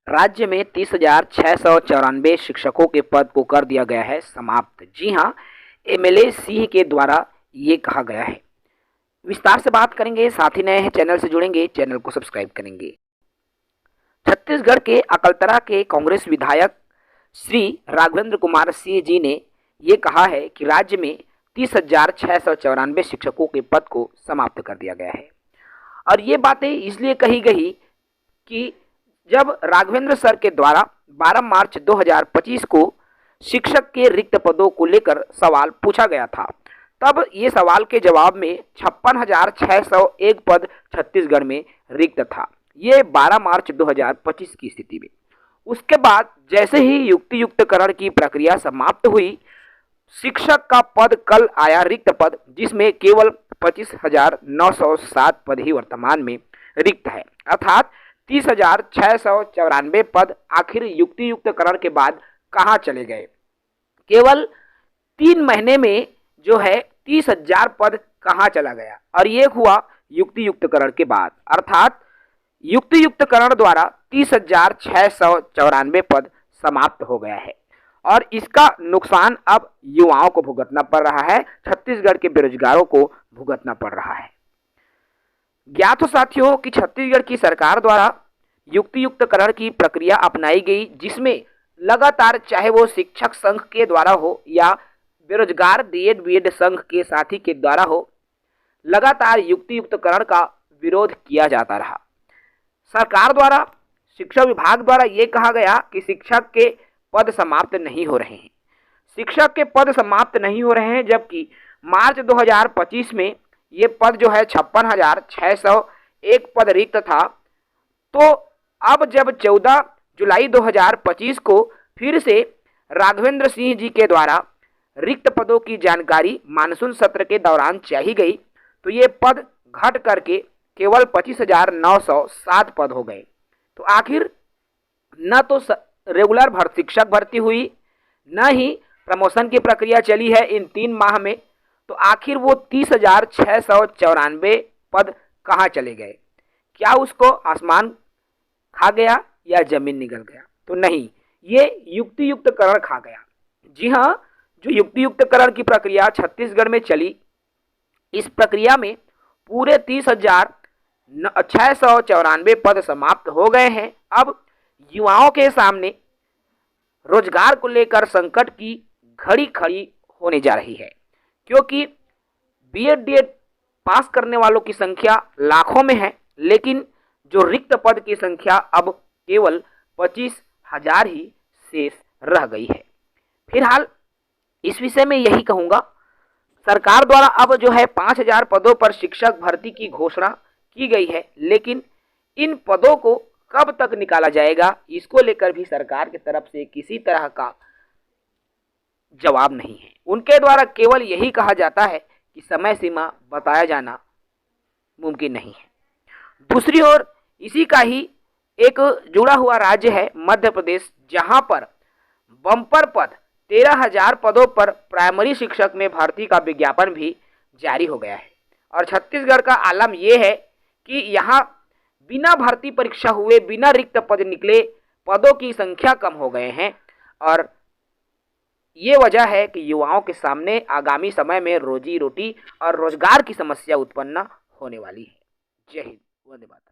राज्य में 30,694 शिक्षकों के पद को कर दिया गया है समाप्त। जी हाँ, एमएलए सिंह के द्वारा ये कहा गया है। विस्तार से बात करेंगे। साथ ही नए हैं चैनल से जुड़ेंगे, चैनल को सब्सक्राइब करेंगे। छत्तीसगढ़ के अकलतरा के कांग्रेस विधायक श्री राघवेंद्र कुमार सिंह जी ने ये कहा है कि राज्य में 30,694 शिक्षकों के पद को समाप्त कर दिया गया है। और ये बातें इसलिए कही गई कि जब राघवेंद्र सर के द्वारा 12 मार्च 2025 को शिक्षक के रिक्त पदों को लेकर सवाल पूछा गया था, तब ये सवाल के जवाब में 56,601 पद छत्तीसगढ़ में रिक्त था। ये 12 मार्च 2025 की स्थिति में। उसके बाद जैसे ही युक्तियुक्तकरण की प्रक्रिया समाप्त हुई, शिक्षक का पद कल आया रिक्त पद, जिसमें केवल 25,907 पद ही वर्तमान में रिक्त है। अर्थात 30,694 पद आखिर युक्तियुक्तकरण के बाद कहाँ चले गए। केवल 3 महीने में जो है 30,000 पद कहाँ चला गया। और ये हुआ युक्तियुक्तकरण के बाद। अर्थात युक्तियुक्तकरण द्वारा 30,694 पद समाप्त हो गया है और इसका नुकसान अब युवाओं को भुगतना पड़ रहा है, छत्तीसगढ़ के बेरोजगारों को भुगतना पड़ रहा है। ज्ञात हो साथियों कि छत्तीसगढ़ की सरकार द्वारा युक्तियुक्तकरण की प्रक्रिया अपनाई गई, जिसमें लगातार चाहे वो शिक्षक संघ के द्वारा हो या बेरोजगार डीएड बीएड संघ के साथी के द्वारा हो, लगातार युक्तियुक्तकरण का विरोध किया जाता रहा। सरकार द्वारा, शिक्षा विभाग द्वारा ये कहा गया कि शिक्षक के पद समाप्त नहीं हो रहे हैं। शिक्षक के पद समाप्त नहीं हो रहे हैं, जबकि मार्च 2025 में ये पद जो है 56,601 पद रिक्त था। तो अब जब 14 जुलाई 2025 को फिर से राघवेंद्र सिंह जी के द्वारा रिक्त पदों की जानकारी मानसून सत्र के दौरान चाही गई, तो ये पद घट करके केवल 25,907 पद हो गए। तो आखिर न तो रेगुलर शिक्षक भर्ती हुई, न ही प्रमोशन की प्रक्रिया चली है इन 3 माह में, तो आखिर वो 30,694 पद कहाँ चले गए। क्या उसको आसमान खा गया या जमीन निगल गया? तो नहीं, ये युक्तियुक्तकरण खा गया। जी हाँ, जो युक्तियुक्तकरण की प्रक्रिया छत्तीसगढ़ में चली, इस प्रक्रिया में पूरे 30,694 पद समाप्त हो गए हैं। अब युवाओं के सामने रोजगार को लेकर संकट की घड़ी खड़ी होने जा रही है, क्योंकि बीएड डीएड पास करने वालों की संख्या लाखों में है, लेकिन जो रिक्त पद की संख्या अब केवल 25,000 ही शेष रह गई है। फिलहाल इस विषय में यही कहूँगा, सरकार द्वारा अब जो है 5,000 पदों पर शिक्षक भर्ती की घोषणा की गई है, लेकिन इन पदों को कब तक निकाला जाएगा, इसको लेकर भी सरकार की तरफ से किसी तरह का जवाब नहीं है। उनके द्वारा केवल यही कहा जाता है कि समय सीमा बताया जाना मुमकिन नहीं है। दूसरी ओर इसी का ही एक जुड़ा हुआ राज्य है मध्य प्रदेश, जहां पर बम्पर पद 13,000 पदों पर प्राइमरी शिक्षक में भर्ती का विज्ञापन भी जारी हो गया है। और छत्तीसगढ़ का आलम यह है कि यहाँ बिना भर्ती परीक्षा हुए, बिना रिक्त पद निकले पदों की संख्या कम हो गए हैं। और ये वजह है कि युवाओं के सामने आगामी समय में रोजी रोटी और रोजगार की समस्या उत्पन्न होने वाली है। जय हिंद, वंदे मातरम।